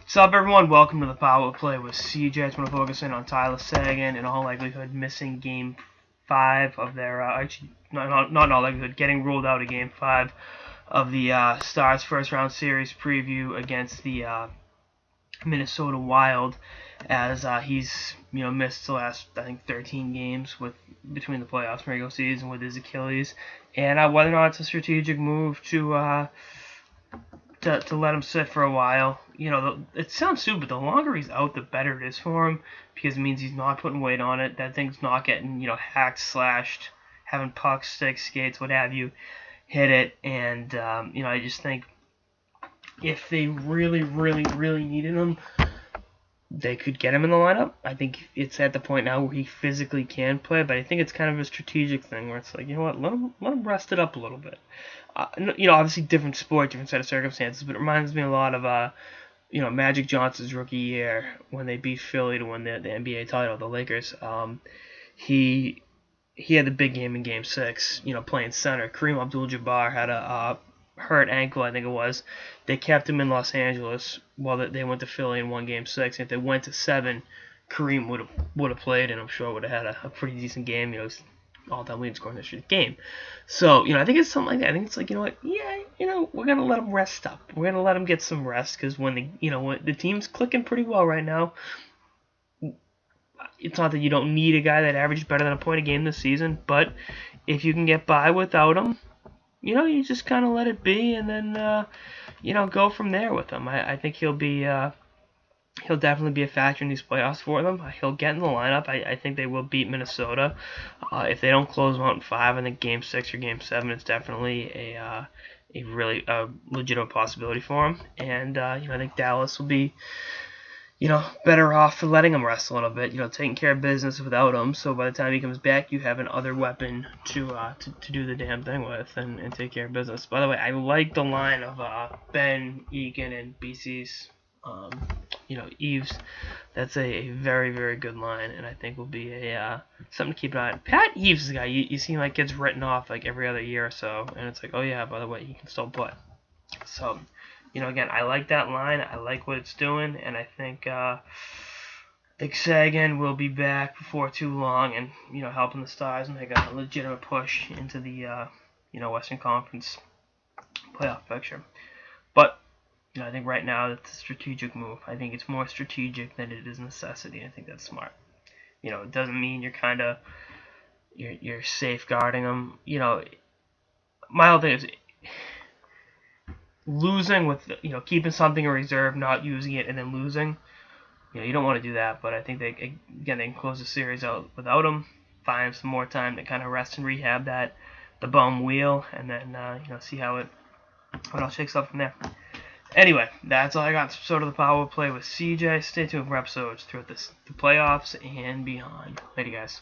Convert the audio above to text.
What's up, everyone? Welcome to the Power Play with CJ. I just want to focus in on Tyler Seguin, in all likelihood missing Game 5 of their, actually, not in all likelihood, getting ruled out of Game 5 of the Stars first round series preview against the Minnesota Wild, as he's missed the last, I think, 13 games between the playoffs and regular season with his Achilles, and whether or not it's a strategic move to let him sit for a while. It sounds stupid, but the longer he's out, the better it is for him, because it means he's not putting weight on it. That thing's not getting, hacked, slashed, having pucks, sticks, skates, what have you, hit it. And, I just think if they really, really, really needed him, they could get him in the lineup. I think it's at the point now where he physically can play, but I think it's kind of a strategic thing where it's like, let him rest it up a little bit. Obviously different sport, different set of circumstances, but it reminds me a lot of, Magic Johnson's rookie year when they beat Philly to win the NBA title, the Lakers. He had the big game in Game 6, playing center. Kareem Abdul-Jabbar had a hurt ankle, I think it was. They kept him in Los Angeles while they went to Philly and won Game 6. And if they went to 7, Kareem would have played, and I'm sure would have had a pretty decent game. All-time leading scorer in this game. So, I think it's something like that. I think it's like, we're going to let him rest up. We're going to let him get some rest, because when the team's clicking pretty well right now, it's not that you don't need a guy that averages better than a point a game this season, but if you can get by without him, you just kind of let it be, and then, go from there with him. I think he'll definitely be a factor in these playoffs for them. He'll get in the lineup. I think they will beat Minnesota. If they don't close them out in 5, I think Game 6 or Game 7 is definitely a really legitimate possibility for him. And I think Dallas will be better off for letting him rest a little bit. Taking care of business without him. So by the time he comes back, you have another weapon to do the damn thing with and take care of business. By the way, I like the line of Ben, Egan, and BC's. Eves. That's a very, very good line, and I think will be a something to keep an eye on. Pat Eves is a guy you see like gets written off like every other year or so, and it's like, oh yeah, by the way, he can still play. So, again, I like that line. I like what it's doing, and I think Seguin will be back before too long, and helping the Stars make a legitimate push into the Western Conference playoff picture. But I think right now it's a strategic move. I think it's more strategic than it is necessity. I think that's smart. It doesn't mean you're safeguarding them. My whole thing is losing with keeping something in reserve, not using it, and then losing. You don't want to do that. But I think they can close the series out without him, find some more time to kind of rest and rehab the bum wheel, and then see what else shakes up from there. Anyway, that's all I got. Sort of the Power Play with CJ. Stay tuned for episodes throughout the playoffs and beyond. Later, guys.